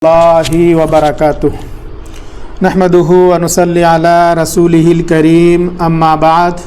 اللہ وبرکاتہ نحمدہ ونصلی علی رسولہ الکریم اما بعد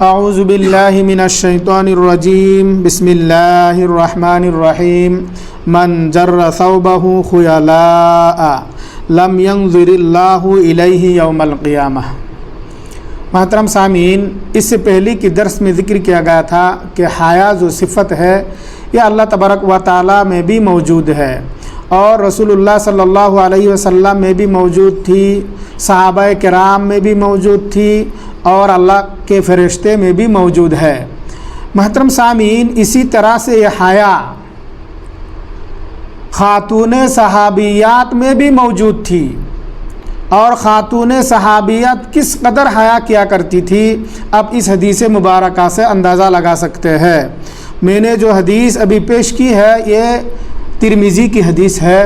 اعوذ باللہ من الشیطان الرجیم بسم اللہ الرحمن الرحیم من جر ثوبہ خیلاء لم ینظر اللہ الیہ یوم القیامہ۔ محترم سامعین، اس سے پہلے کی درس میں ذکر کیا گیا تھا کہ حیا جو صفت ہے یہ اللہ تبارک و تعالی میں بھی موجود ہے اور رسول اللہ صلی اللہ علیہ وسلم میں بھی موجود تھی، صحابہ کرام میں بھی موجود تھی اور اللہ کے فرشتے میں بھی موجود ہے۔ محترم سامعین، اسی طرح سے یہ حیا خاتون صحابیات میں بھی موجود تھی اور خاتون صحابیات کس قدر حیا کیا کرتی تھی اب اس حدیث مبارکہ سے اندازہ لگا سکتے ہیں۔ میں نے جو حدیث ابھی پیش کی ہے یہ ترمذی کی حدیث ہے۔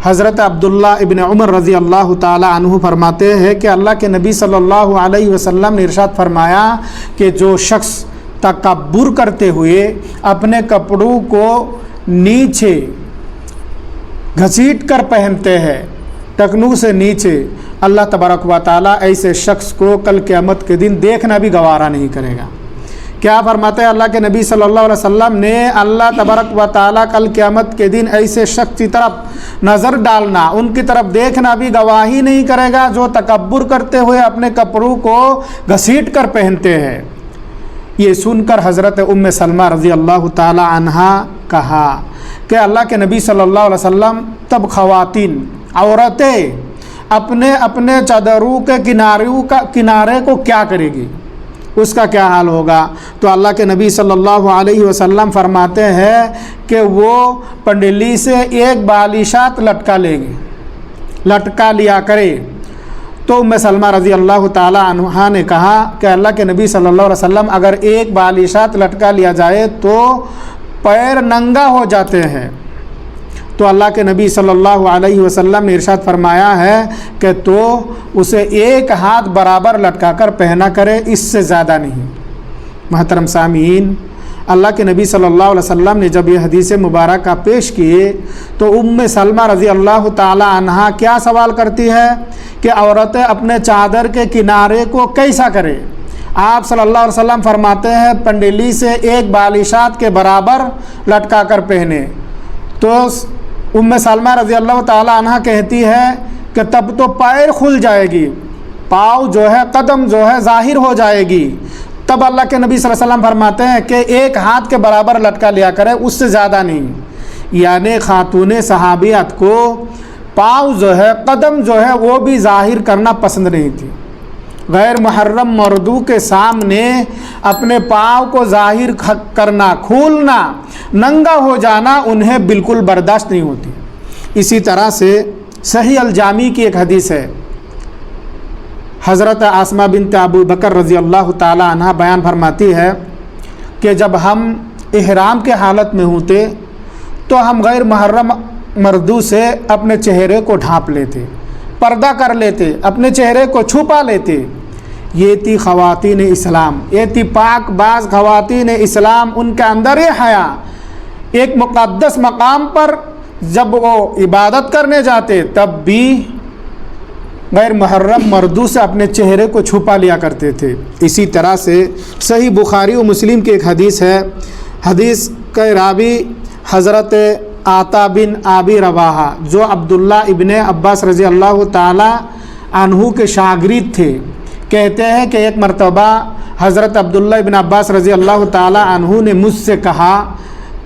حضرت عبداللہ ابن عمر رضی اللہ تعالی عنہ فرماتے ہیں کہ اللہ کے نبی صلی اللہ علیہ وسلم نے ارشاد فرمایا کہ جو شخص تکبر کرتے ہوئے اپنے کپڑوں کو نیچے گھسیٹ کر پہنتے ہیں، ٹکنوں سے نیچے، اللہ تبارک و تعالی ایسے شخص کو کل قیامت کے دن دیکھنا بھی گوارا نہیں کرے گا۔ کیا فرماتے ہیں اللہ کے نبی صلی اللہ علیہ وسلم نے؟ اللہ تبارک و تعالیٰ کل قیامت کے دن ایسے شخص کی طرف نظر ڈالنا، ان کی طرف دیکھنا بھی گواہی نہیں کرے گا جو تکبر کرتے ہوئے اپنے کپڑوں کو گھسیٹ کر پہنتے ہیں۔ یہ سن کر حضرت ام سلمہ رضی اللہ تعالی عنہا کہا کہ اللہ کے نبی صلی اللہ علیہ وسلم تب خواتین، عورتیں اپنے چادروں کے کنارے کو کیا کرے گی، اس کا کیا حال ہوگا؟ تو اللہ کے نبی صلی اللہ علیہ وسلم فرماتے ہیں کہ وہ پنڈلی سے ایک بالشات لٹکا لیا کرے۔ تو ام سلمہ رضی اللہ تعالی عنہا نے کہا کہ اللہ کے نبی صلی اللہ علیہ وسلم اگر ایک بالشات لٹکا لیا جائے تو پیر ننگا ہو جاتے ہیں۔ تو اللہ کے نبی صلی اللہ علیہ وسلم نے ارشاد فرمایا ہے کہ تو اسے ایک ہاتھ برابر لٹکا کر پہنا کرے، اس سے زیادہ نہیں۔ محترم سامعین، اللہ کے نبی صلی اللہ علیہ وسلم نے جب یہ حدیث مبارکہ پیش کیے تو ام سلمہ رضی اللہ تعالی عنہا کیا سوال کرتی ہے کہ عورتیں اپنے چادر کے کنارے کو کیسا کرے؟ آپ صلی اللہ علیہ وسلم فرماتے ہیں پنڈلی سے ایک بالشات کے برابر لٹکا کر پہنے۔ تو ام سلمہ رضی اللہ تعالی عنہ کہتی ہے کہ تب تو پیر کھل جائے گی، پاؤں جو ہے، قدم جو ہے ظاہر ہو جائے گی۔ تب اللہ کے نبی صلی اللہ علیہ وسلم فرماتے ہیں کہ ایک ہاتھ کے برابر لٹکا لیا کرے، اس سے زیادہ نہیں۔ یعنی خاتون صحابیات کو پاؤں جو ہے، قدم جو ہے وہ بھی ظاہر کرنا پسند نہیں تھی۔ غیر محرم مردوں کے سامنے اپنے پاؤں کو ظاہر کرنا، کھولنا، ننگا ہو جانا انہیں بالکل برداشت نہیں ہوتی۔ اسی طرح سے صحیح الجامی کی ایک حدیث ہے، حضرت اسماء بنت ابو بکر رضی اللہ تعالی عنہ بیان فرماتی ہے کہ جب ہم احرام کے حالت میں ہوتے تو ہم غیر محرم مردوں سے اپنے چہرے کو ڈھانپ لیتے، پردہ کر لیتے، اپنے چہرے کو چھپا لیتے۔ یہ تھی خواتین اسلام، یہ تھی پاک باز خواتین اسلام، ان کے اندر یہ حیا۔ ایک مقدس مقام پر جب وہ عبادت کرنے جاتے تب بھی غیر محرم مردوں سے اپنے چہرے کو چھپا لیا کرتے تھے۔ اسی طرح سے صحیح بخاری و مسلم کی ایک حدیث ہے، حدیث کے راوی حضرت عطا بن ابی رواحہ جو عبداللہ ابن عباس رضی اللہ تعالی عنہ کے شاگرد تھے، کہتے ہیں کہ ایک مرتبہ حضرت عبداللہ ابن عباس رضی اللہ تعالی عنہ نے مجھ سے کہا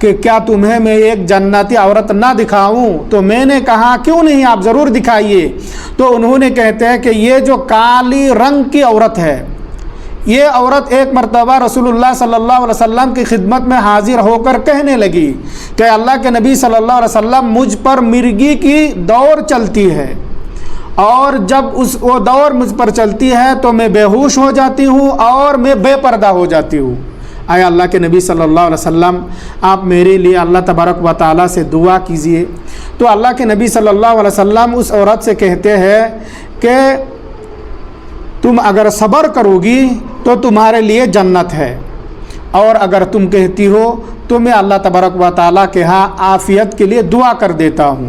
کہ کیا تمہیں میں ایک جنتی عورت نہ دکھاؤں؟ تو میں نے کہا کیوں نہیں، آپ ضرور دکھائیے۔ تو انہوں نے کہتے ہیں کہ یہ جو کالی رنگ کی عورت ہے، یہ عورت ایک مرتبہ رسول اللہ صلی اللہ علیہ وسلم کی خدمت میں حاضر ہو کر کہنے لگی کہ اللہ کے نبی صلی اللہ علیہ وسلم مجھ پر مرگی کی دوڑ چلتی ہے اور جب وہ دوڑ مجھ پر چلتی ہے تو میں بے ہوش ہو جاتی ہوں اور میں بے پردہ ہو جاتی ہوں۔ اے اللہ کے نبی صلی اللہ علیہ وسلم، آپ میرے لیے اللہ تبارک و تعالیٰ سے دعا کیجئے۔ تو اللہ کے نبی صلی اللہ علیہ وسلم اس عورت سے کہتے ہیں کہ تم اگر صبر کرو گی تو تمہارے لیے جنت ہے، اور اگر تم کہتی ہو تو میں اللہ تبارک و تعالیٰ کے ہاں عافیت کے لیے دعا کر دیتا ہوں۔